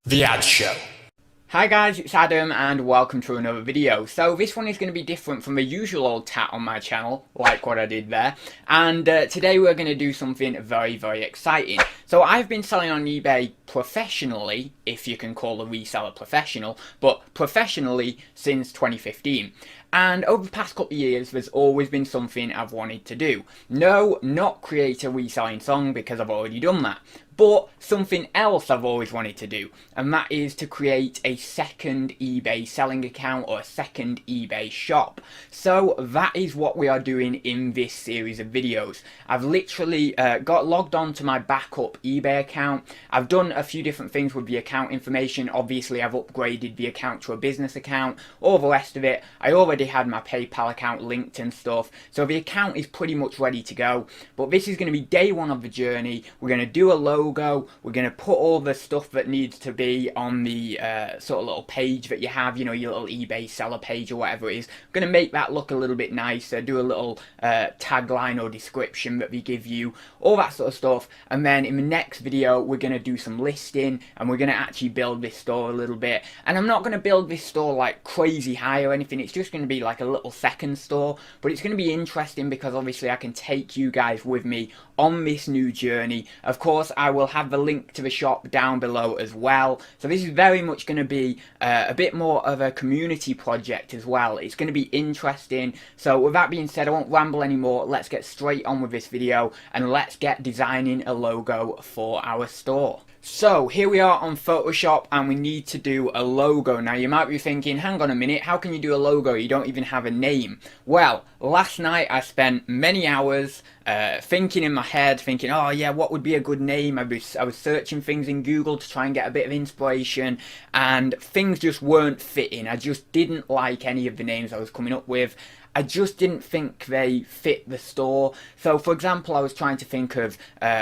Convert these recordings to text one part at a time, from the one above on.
The Ad Show. Hi guys, it's Adam and welcome to another video. So this one is going to be different from the usual old tat on my channel, like what I did there. And today we're going to do something very exciting. So I've been selling on eBay professionally, if you can call a reseller professional, but professionally since 2015. And over the past couple of years, there's always been something I've wanted to do. No, not create a reselling song because I've already done that. But something else I've always wanted to do, and that is to create a second eBay selling account or a second eBay shop. So that is what we are doing in this series of videos. I've literally got logged on to my backup eBay account. I've done a few different things with the account information. Obviously, I've upgraded the account to a business account, all the rest of it. I already had my PayPal account linked and stuff, so the account is pretty much ready to go. But this is going to be day one of the journey. We're going to do a logo. We're going to put all the stuff that needs to be on the sort of little page that you have, you know, your little eBay seller page or whatever it is. We're going to make that look a little bit nicer, do a little tagline or description that we give you, all that sort of stuff. And then in the next video, we're going to do some listing and we're going to actually build this store a little bit. And I'm not going to build this store like crazy high or anything. It's just going to be like a little second store, but it's going to be interesting because obviously I can take you guys with me on this new journey. Of course, I will have the link to the shop down below as well. So this is very much going to be a bit more of a community project as well. It's going to be interesting. So with that being said, I won't ramble anymore. Let's get straight on with this video and let's get designing a logo for our store. So here we are on Photoshop and we need to do a logo. Now you might be thinking, hang on a minute, how can you do a logo? You don't even have a name. Well, last night I spent many hours thinking in my head, thinking, oh yeah, what would be a good name? I was searching things in Google to try and get a bit of inspiration, and things just weren't fitting. I just didn't like any of the names I was coming up with. I just didn't think they fit the store. So for example, I was trying to think of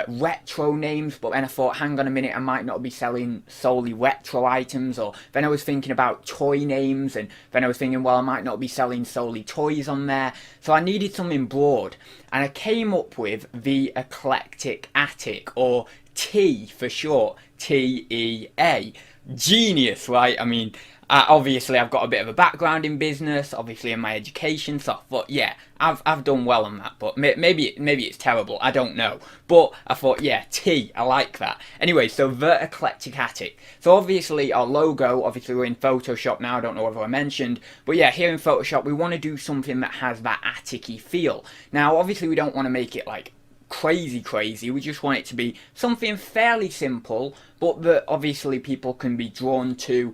retro names, but then I thought, hang on a minute, I might not be selling solely retro items. Or then I was thinking about toy names, and then I was thinking, well, I might not be selling solely toys on there. So I needed something broad, and I came up with the Eclectic Attic, or T for short, TEA. Genius, right? I mean, obviously I've got a bit of a background in business, obviously in my education stuff, but yeah, I've done well on that. But maybe it's terrible, I don't know. But I thought, yeah, T, I like that. Anyway, so the Eclectic Attic. So obviously our logo, obviously we're in Photoshop now, I don't know whether I mentioned, but yeah, here in Photoshop we want to do something that has that attic-y feel. Now obviously we don't want to make it like crazy, we just want it to be something fairly simple, but that obviously people can be drawn to,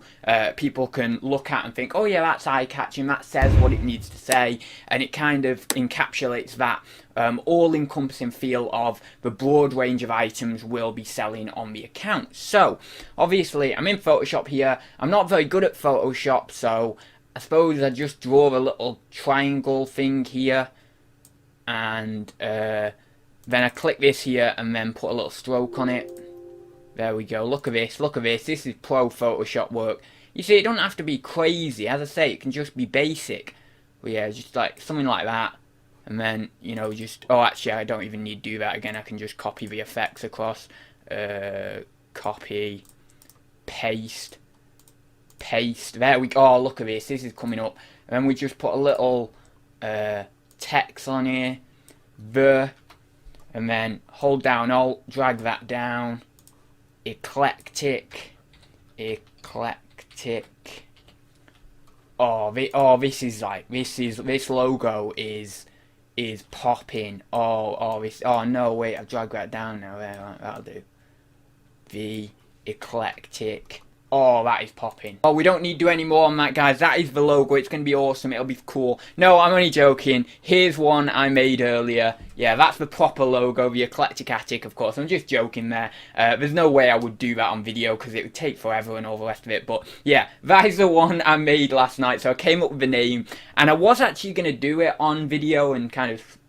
people can look at and think, oh yeah, that's eye-catching, that says what it needs to say, and it kind of encapsulates that all-encompassing feel of the broad range of items we'll be selling on the account. So obviously I'm in Photoshop here. I'm not very good at Photoshop, so I suppose I just draw a little triangle thing here, and then I click this here and then put a little stroke on it. There we go. Look at this. This is pro Photoshop work. You see, it don't have to be crazy. As I say, it can just be basic. But yeah, just like something like that. And then, you know, just... Oh, actually, I don't even need to do that again. I can just copy the effects across. Copy. Paste. There we go. Oh, look at this. This is coming up. And then we just put a little text on here. And then hold down Alt, drag that down. Eclectic. Oh, this logo is popping. Oh no, wait, I've dragged that down now. There, that'll do. The Eclectic. Oh, that is popping. Oh, we don't need to do any more on that, guys. That is the logo. It's going to be awesome. It'll be cool. No, I'm only joking. Here's one I made earlier. Yeah, that's the proper logo, the Eclectic Attic, of course. I'm just joking there. There's no way I would do that on video because it would take forever and all the rest of it. But yeah, that is the one I made last night. So I came up with the name. And I was actually going to do it on video and kind of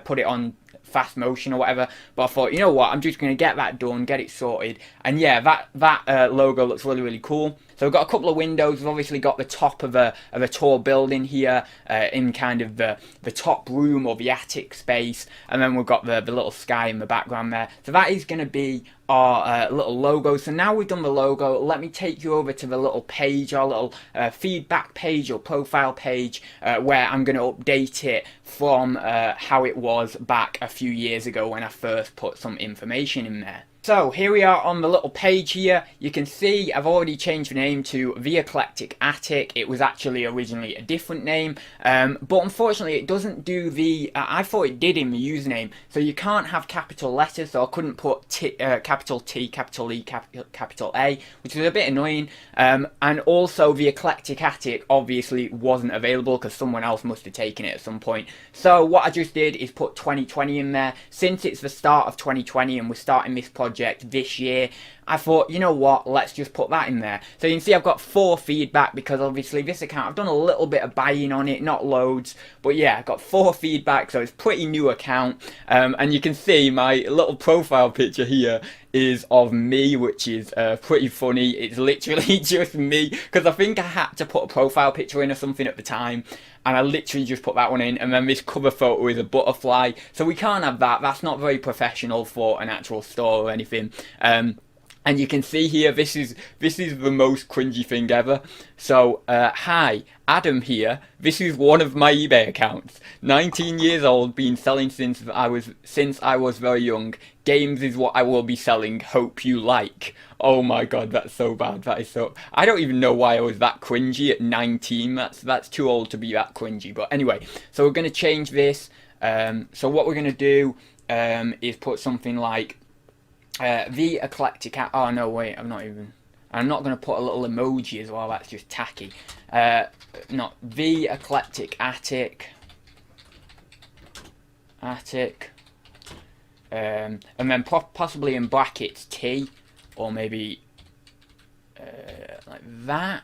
put it on fast motion or whatever, but I thought, you know what, I'm just going to get that done, get it sorted, and yeah, that logo looks really cool. So we've got a couple of windows. We've obviously got the top of a tall building here in kind of the top room or the attic space, and then we've got the little sky in the background there. So that is going to be our little logo. So now we've done the logo, let me take you over to the little page, our little feedback page or profile page, where I'm going to update it from how it was back a few years ago when I first put some information in there. So here we are on the little page here. You can see I've already changed the name to The Eclectic Attic. It was actually originally a different name, but unfortunately it doesn't do the, I thought it did in the username, so you can't have capital letters, so I couldn't put capital T, capital E, capital A, which is a bit annoying, and also The Eclectic Attic obviously wasn't available because someone else must have taken it at some point. So what I just did is put 2020 in there. Since it's the start of 2020 and we're starting this project this year, I thought, you know what, let's just put that in there. So you can see I've got 4 feedback because obviously this account, I've done a little bit of buying on it, not loads, but yeah, I've got 4 feedback, so it's a pretty new account. And you can see my little profile picture here is of me, which is pretty funny. It's literally just me, because I think I had to put a profile picture in or something at the time, and I literally just put that one in, and then this cover photo is a butterfly, so we can't have that. That's not very professional for an actual store or anything. And you can see here, this is the most cringy thing ever. So, hi, Adam here. This is one of my eBay accounts. 19 years old, been selling since I was very young. Games is what I will be selling. Hope you like. Oh my god, that's so bad. That is so. I don't even know why I was that cringy at 19. That's too old to be that cringy. But anyway, so we're gonna change this. So what we're gonna do is put something like. The Eclectic Attic. Oh no, wait, I'm not going to put a little emoji as well. That's just tacky. Not The Eclectic Attic. And then possibly in brackets T, or maybe like that.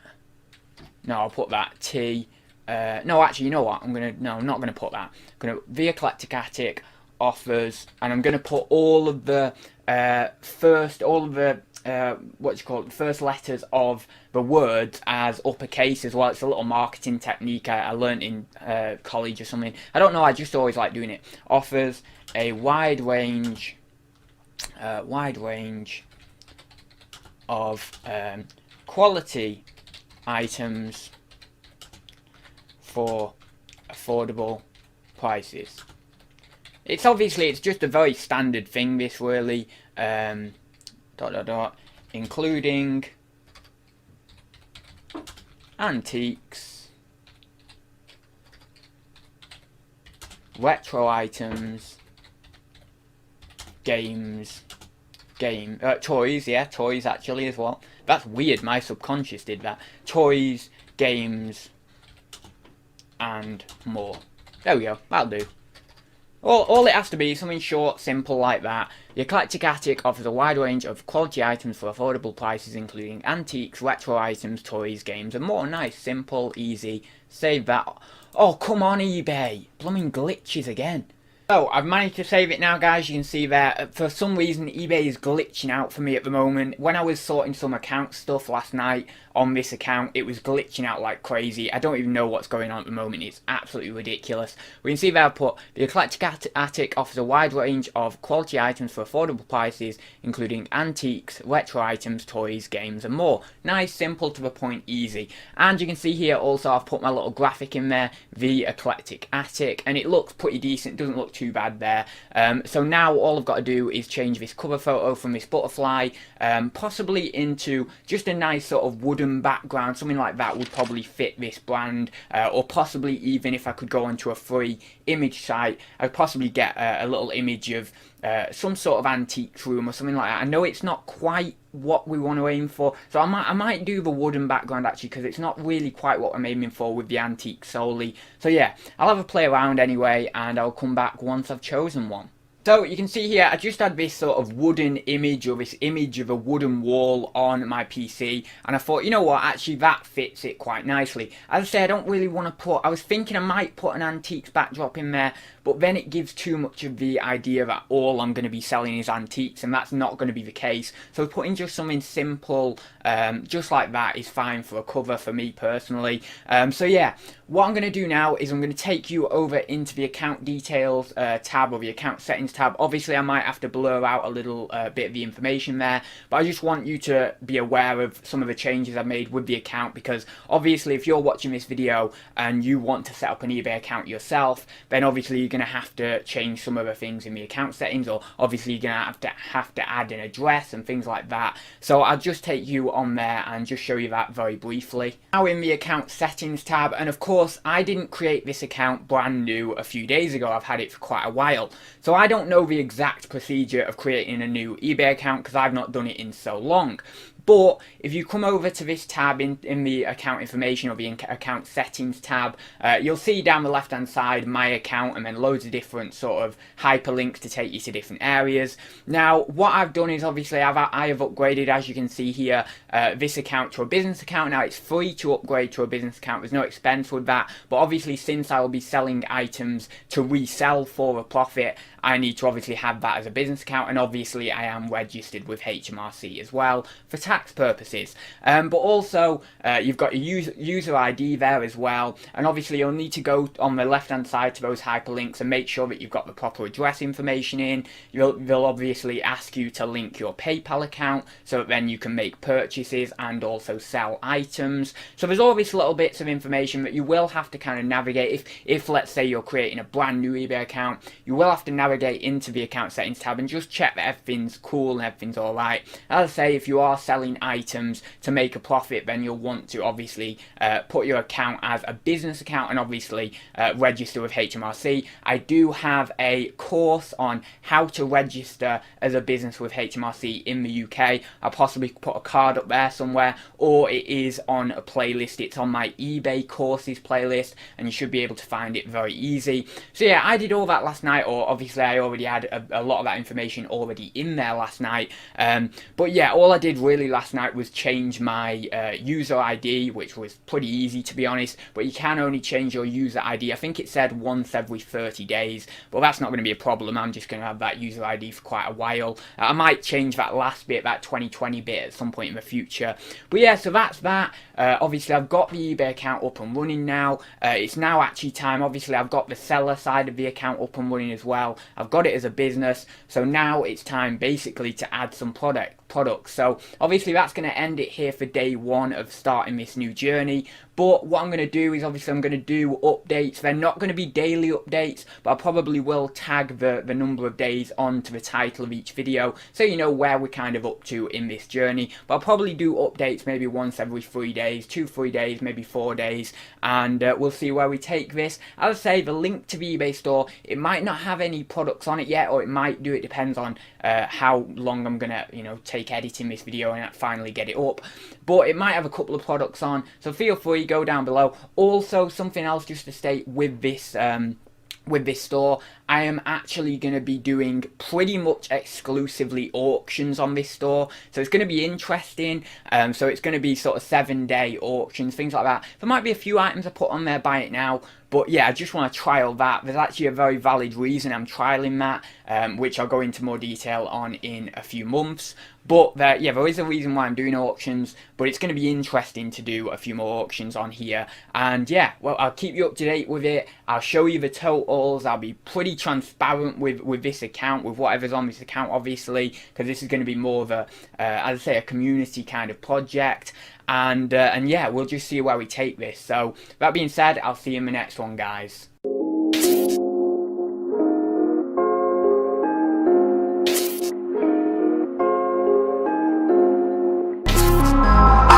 No, I'll put that T. No, actually, you know what? I'm not gonna put that. The Eclectic Attic offers, and I'm gonna put all of the first letters of the words as uppercase as well. It's a little marketing technique I learned in college or something. I don't know, I just always like doing it. Offers a wide range of quality items for affordable prices. It's just a very standard thing, this really, including antiques, retro items, toys, yeah, toys actually as well. That's weird, my subconscious did that. Toys, games, and more. There we go, that'll do. All it has to be is something short, simple like that. The Eclectic Attic offers a wide range of quality items for affordable prices, including antiques, retro items, toys, games, and more. Nice, simple, easy. Save that. Oh, come on, eBay. Blooming glitches again. So, I've managed to save it now, guys. You can see there, for some reason, eBay is glitching out for me at the moment. When I was sorting some account stuff last night on this account, it was glitching out like crazy. I don't even know what's going on at the moment. It's absolutely ridiculous. We can see there I put, the Eclectic Attic offers a wide range of quality items for affordable prices, including antiques, retro items, toys, games, and more. Nice, simple, to the point, easy. And you can see here also I've put my little graphic in there, the Eclectic Attic, and it looks pretty decent. It doesn't look too bad there. So now all I've got to do is change this cover photo from this butterfly possibly into just a nice sort of wooden background. Something like that would probably fit this brand, or possibly even if I could go onto a free image site, I'd possibly get a little image of some sort of antiques room or something like that. I know it's not quite what we want to aim for, so I might do the wooden background actually, because it's not really quite what I'm aiming for with the antique solely. So yeah, I'll have a play around anyway, and I'll come back once I've chosen one. So you can see here, I just had this sort of wooden image, or this image of a wooden wall on my PC, and I thought, you know what, actually that fits it quite nicely. As I say, I don't really want to put, I was thinking I might put an antiques backdrop in there, but then it gives too much of the idea that all I'm going to be selling is antiques, and that's not going to be the case. So putting just something simple, just like that, is fine for a cover for me personally. So yeah, what I'm going to do now is I'm going to take you over into the account details tab, or the account settings tab. Obviously I might have to blur out a little bit of the information there, but I just want you to be aware of some of the changes I've made with the account, because obviously if you're watching this video and you want to set up an eBay account yourself, then obviously you're going to have to change some of the things in the account settings, or obviously you're going to have to add an address and things like that. So I'll just take you on there and just show you that very briefly. Now in the account settings tab, and of course I didn't create this account brand new a few days ago, I've had it for quite a while, so I don't know the exact procedure of creating a new eBay account because I've not done it in so long. But if you come over to this tab in the account information, or the account settings tab, you'll see down the left hand side my account, and then loads of different sort of hyperlinks to take you to different areas. Now what I've done is obviously I have upgraded, as you can see here, this account to a business account. Now it's free to upgrade to a business account, there's no expense with that, but obviously since I will be selling items to resell for a profit, I need to obviously have that as a business account, and obviously I am registered with HMRC as well for tax purposes. But also you've got your user ID there as well, and obviously you'll need to go on the left hand side to those hyperlinks and make sure that you've got the proper address information in. They'll obviously ask you to link your PayPal account so that then you can make purchases and also sell items. So there's all these little bits of information that you will have to kind of navigate. If let's say you're creating a brand new eBay account, you will have to navigate into the account settings tab and just check that everything's cool and everything's alright. As I say, if you are selling items to make a profit, then you'll want to obviously put your account as a business account and obviously register with HMRC. I do have a course on how to register as a business with HMRC in the UK. I'll possibly put a card up there somewhere, or it is on a playlist. It's on my eBay courses playlist, and you should be able to find it very easy. So yeah, I did all that last night, or obviously I already had a lot of that information already in there last night. But yeah, all I did really last night was change my user ID, which was pretty easy to be honest, but you can only change your user ID, I think it said once every 30 days, but that's not going to be a problem. I'm just going to have that user ID for quite a while. I might change that last bit, that 2020 bit, at some point in the future. But yeah, so that's that. Obviously I've got the eBay account up and running now. It's now actually time. Obviously I've got the seller side of the account up and running as well. I've got it as a business, so now it's time basically to add some products. So obviously that's going to end it here for day one of starting this new journey. But what I'm going to do is obviously I'm going to do updates. They're not going to be daily updates, but I probably will tag the number of days onto the title of each video, so you know where we're kind of up to in this journey. But I'll probably do updates maybe once every 3 days, 2-3 days, maybe 4 days, and we'll see where we take this. As I say, the link to the eBay store, it might not have any products on it yet, or it might do. It depends on how long I'm going to, take editing this video and finally get it up. But it might have a couple of products on, so feel free, go down below. Also, something else just to state with this store, I am actually going to be doing pretty much exclusively auctions on this store, so it's going to be interesting. So it's going to be sort of 7-day auctions, things like that. There might be a few items I put on there, buy it now, but yeah, I just want to trial that. There's actually a very valid reason I'm trialing that, which I'll go into more detail on in a few months. But yeah, there is a reason why I'm doing auctions, but it's going to be interesting to do a few more auctions on here. And yeah, well, I'll keep you up to date with it. I'll show you the totals. I'll be pretty transparent with this account, with whatever's on this account, obviously, because this is going to be more of a, as I say, a community kind of project. And yeah, we'll just see where we take this. So that being said, I'll see you in the next one, guys.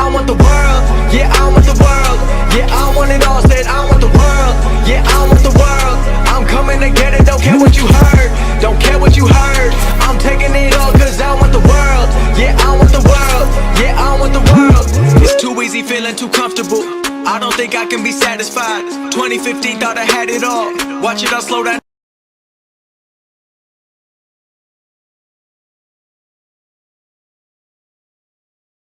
I want the world, yeah, I want the world, yeah, I want it all, said I want the world, yeah, I want the world, I'm coming to get it, don't care what you heard, don't care what you heard, I'm taking it all cause I want the world, yeah, I want the world, yeah, I want the world. It's too easy feeling too comfortable, I don't think I can be satisfied. 2015 thought I had it all, watch it all slow down